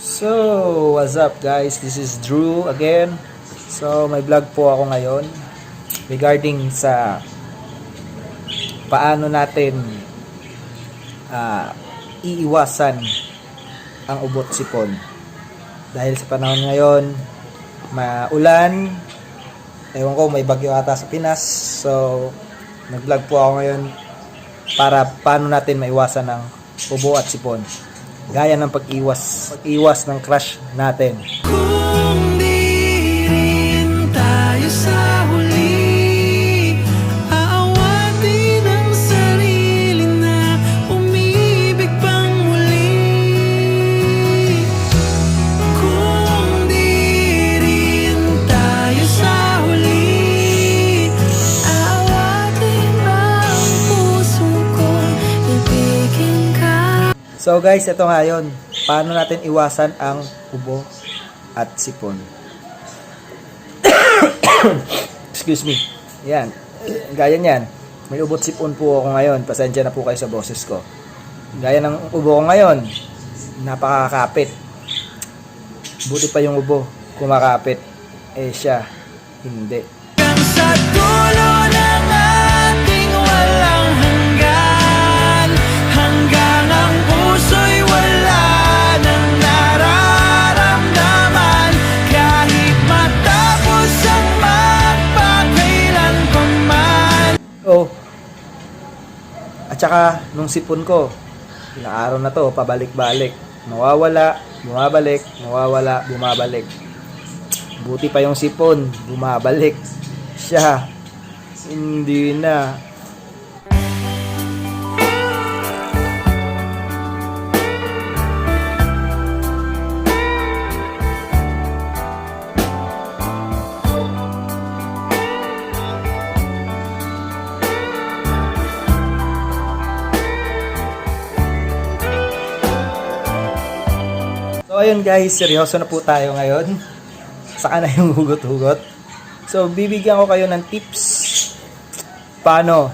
So, what's up guys? This is Drew again. So, may vlog po ako ngayon regarding sa paano natin iiwasan ang ubot sipon. Dahil sa panahon ngayon, maulan, ewan ko, may bagyo ata sa Pinas. So, nag-vlog po ako ngayon para paano natin maiwasan ang ubo at sipon. Gaya ng pag-iwas ng crush natin. Kung di rin tayo sa huli, aawatin ang sarili na umibig pang muli. Kung di rin tayo sa huli, aawatin ang puso ko, ibigin ka. So guys, ito nga yun. Paano natin iwasan ang ubo at sipon. Excuse me. Yan. Gaya niyan. May ubo at sipon po ako ngayon. Pasensya na po kayo sa boses ko. Gaya ng ubo ko ngayon. Napakakapit. Buti pa yung ubo. Kumakapit. Eh siya, hindi. Sa dulo ng ating walang hanggan, hanggang ang puso'y wala nang nararamdaman, kahit matapos ang magpakailan pa man. Oh. At saka, nung sipon ko, ilang araw na to, pabalik-balik. Nawawala, bumabalik, nawawala, bumabalik. Buti pa yung sipon, bumabalik. Siya, hindi na. So ayun guys, seryoso na po tayo ngayon. Saka na yung hugot-hugot. So bibigyan ko kayo ng tips paano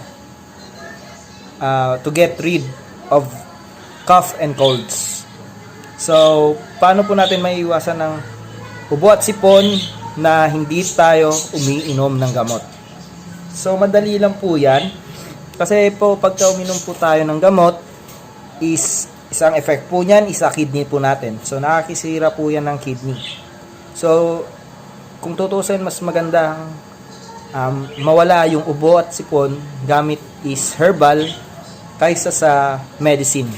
to get rid of cough and colds. So paano po natin maiiwasan ng ubo at sipon na hindi tayo umiinom ng gamot. So madali lang po yan. Kasi po pagka uminom po tayo ng gamot is isang effect po niyan, isa kidney po natin. So nakakisira po yan ng kidney. So kung tutusin, mas maganda mawala yung ubo at sipon gamit is herbal kaysa sa medicine.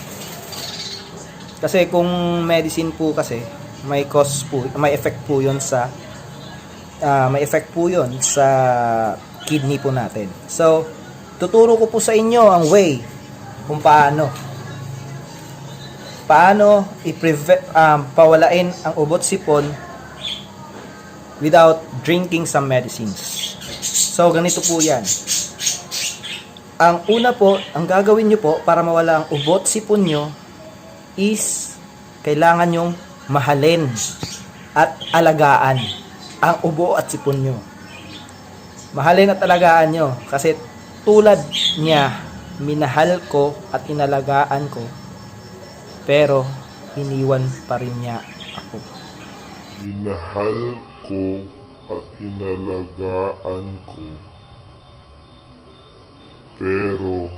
Kasi kung medicine po kasi may cause po, may effect po 'yon sa kidney po natin. So tuturo ko po sa inyo ang way kung paano pawalain ang ubo at sipon without drinking some medicines. So, ganito po yan. Ang una po, ang gagawin nyo po para mawala ang ubo at sipon nyo is kailangan nyong mahalin at alagaan ang ubo at sipon nyo. Mahalin at alagaan nyo kasi tulad niya, minahal ko at inalagaan ko pero iniwan pa rin niya ako. Minahal ko at inalagaan ko, pero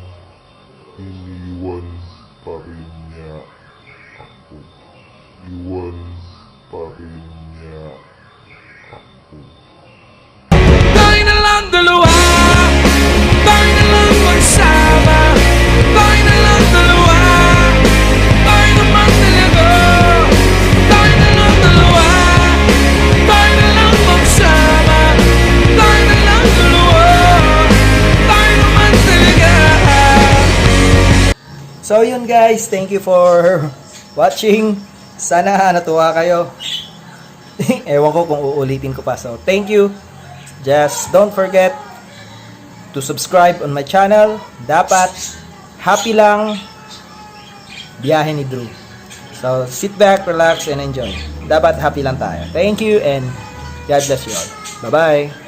iniwan pa rin niya ako. Iwan pa rin niya ako. Tayo na lang dalawa, tayo na lang magsama, tayo na lang dalawa, tayo naman talaga. Tayo na lang dalawa, tayo na lang magsama, tayo na lang dalawa, tayo naman talaga. So yun guys, thank you for watching. Sana natuwa kayo. Ewan ko kung uulitin ko pa. So thank you. Just don't forget to subscribe on my channel. Dapat happy lang biyahe ni Drew. So sit back, relax and enjoy. Dapat happy lang tayo. Thank you and God bless you all. Bye bye.